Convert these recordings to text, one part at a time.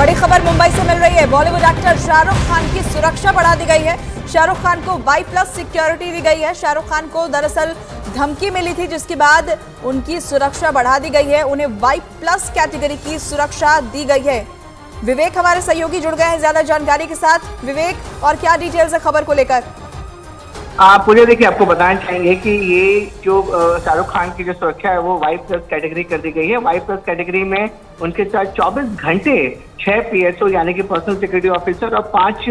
बड़ी खबर मुंबई से मिल रही है। बॉलीवुड एक्टर शाहरुख खान की सुरक्षा बढ़ा दी गई है। शाहरुख खान को Y+ सिक्योरिटी दी गई है। शाहरुख खान को दरअसल धमकी मिली थी, जिसके बाद उनकी सुरक्षा बढ़ा दी गई है। उन्हें Y+ कैटेगरी की सुरक्षा दी गई है। विवेक हमारे सहयोगी जुड़ गए हैं ज्यादा जानकारी के साथ। विवेक, और क्या डिटेल्स है खबर को लेकर? पूरे देखिए, आपको बताना चाहेंगे कि ये जो शाहरुख खान की जो सुरक्षा है वो Y+ कैटेगरी कर दी गई है। Y+ कैटेगरी में उनके साथ 24 घंटे 6 PSO यानी कि पर्सनल सिक्योरिटी ऑफिसर और 5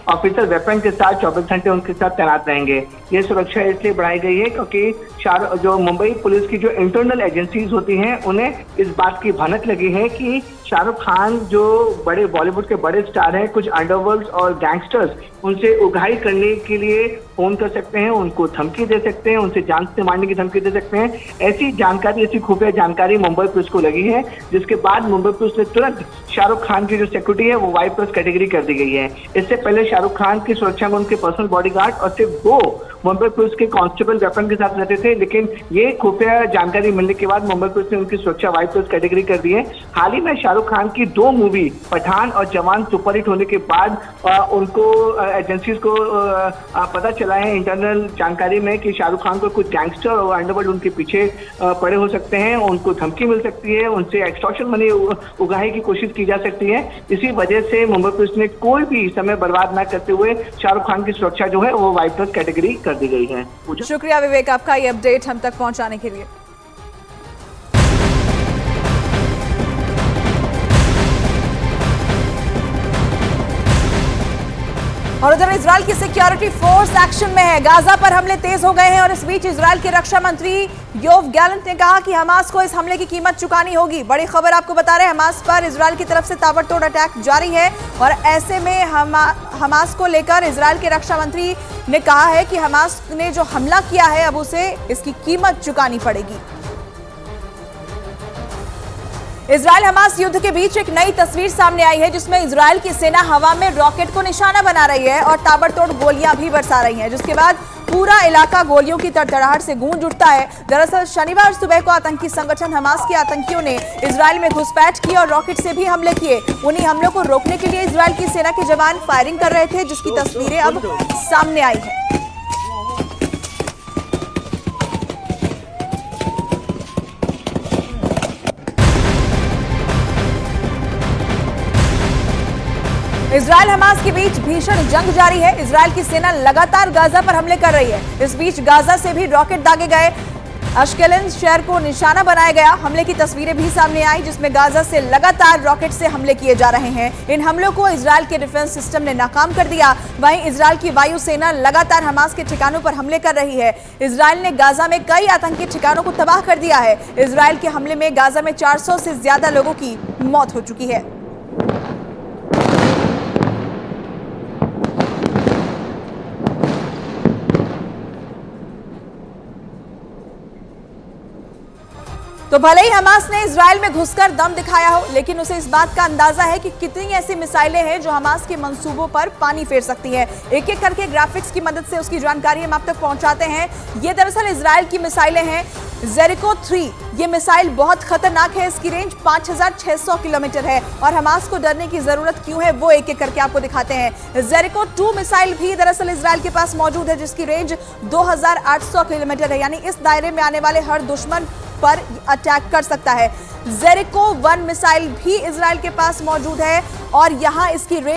ऑफिसर वेपन के साथ 24 घंटे उनके साथ तैनात रहेंगे। ये सुरक्षा इसलिए बढ़ाई गई है क्योंकि जो मुंबई पुलिस की जो इंटरनल एजेंसीज होती हैं उन्हें इस बात की भनक लगी है कि शाहरुख खान जो बड़े बॉलीवुड के बड़े स्टार हैं, कुछ अंडरवर्ल्ड और गैंगस्टर्स उनसे उगाही करने के लिए फोन कर सकते हैं, उनको धमकी दे सकते हैं, उनसे जान से मारने की धमकी दे सकते हैं। ऐसी जानकारी, ऐसी खुफिया जानकारी मुंबई पुलिस को लगी है, जिसके बाद मुंबई पुलिस ने तुरंत शाहरुख खान की जो सिक्योरिटी है वो Y+ कैटेगरी कर दी गई है। इससे पहले शाहरुख खान की सुरक्षा में उनके पर्सनल बॉडीगार्ड और सिर्फ 2 मुंबई पुलिस के कांस्टेबल वेपन के साथ रहते थे, लेकिन ये खुफिया जानकारी मिलने के बाद मुंबई पुलिस ने उनकी सुरक्षा Y+ कैटेगरी कर दी है। हाल ही में शाहरुख खान की 2 मूवी पठान और जवान सुपरहिट होने के बाद उनको एजेंसीज को पता चला है इंटरनल जानकारी में कि शाहरुख खान को कुछ गैंगस्टर और अंडरवर्ल्ड उनके पीछे पड़े हो सकते हैं, उनको धमकी मिल सकती है, उनसे एक्सटॉर्शन मनी उगाही की कोशिश की जा सकती है। इसी वजह से मुंबई पुलिस ने कोई भी समय बर्बाद न करते हुए शाहरुख खान की सुरक्षा जो है वो Y+ कैटेगरी कर दी गई है। शुक्रिया विवेक, आपका ये अपडेट हम तक पहुंचाने के लिए। और उधर इजराइल की सिक्योरिटी फोर्स एक्शन में है। गाजा पर हमले तेज हो गए हैं और इस बीच इजराइल के रक्षा मंत्री योव गैलेंट ने कहा कि हमास को इस हमले की कीमत चुकानी होगी। बड़ी खबर आपको बता रहे हैं, हमास पर इजराइल की तरफ से ताबड़तोड़ अटैक जारी है और ऐसे में हमास को लेकर इजराइल के रक्षा मंत्री ने कहा है कि हमास ने जो हमला किया है अब उसे इसकी कीमत चुकानी पड़ेगी। इजराइल हमास युद्ध के बीच एक नई तस्वीर सामने आई है, जिसमें इजराइल की सेना हवा में रॉकेट को निशाना बना रही है और ताबड़तोड़ गोलियां भी बरसा रही हैं, जिसके बाद पूरा इलाका गोलियों की तड़तड़ाहट से गूंज उठता है। दरअसल शनिवार सुबह को आतंकी संगठन हमास के आतंकियों ने इजराइल में घुसपैठ की और रॉकेट से भी हमले किए। उन्हीं हमलों को रोकने के लिए इजराइल की सेना के जवान फायरिंग कर रहे थे, जिसकी तस्वीरें अब सामने आई है। इजराइल हमास के बीच भीषण जंग जारी है। इजराइल की सेना लगातार गाजा पर हमले कर रही है। इस बीच गाजा से भी रॉकेट दागे गए, अश्केलन शहर को निशाना बनाया गया। हमले की तस्वीरें भी सामने आई, जिसमें गाजा से लगातार रॉकेट से हमले किए जा रहे हैं। इन हमलों को इजराइल के डिफेंस सिस्टम ने नाकाम कर दिया। वहीं इजराइल की वायुसेना लगातार हमास के ठिकानों पर हमले कर रही है। इजराइल ने गाजा में कई आतंकी ठिकानों को तबाह कर दिया है। इजराइल के हमले में गाजा में 400 से ज्यादा लोगों की मौत हो चुकी है। तो भले ही हमास ने इजराइल में घुसकर दम दिखाया हो, लेकिन उसे इस बात का अंदाजा है कि कितनी ऐसी मिसाइलें हैं जो हमास के मंसूबों पर पानी फेर सकती हैं। एक एक करके ग्राफिक्स की मदद से उसकी जानकारी हम आप तक पहुंचाते हैं। ये दरअसल इजराइल की मिसाइलें हैं, जेरिको 3। ये मिसाइल बहुत खतरनाक है। इसकी रेंज 5600 किलोमीटर है और हमास को डरने की जरूरत क्यों है वो एक एक करके आपको दिखाते हैं। जेरिको 2 मिसाइल भी दरअसल इजराइल के पास मौजूद है, जिसकी रेंज 2800 किलोमीटर है, यानी इस दायरे में आने वाले हर दुश्मन पर अटैक कर सकता है। जेरिको 1 मिसाइल भी इजराइल के पास मौजूद है और यहां इसकी रेंज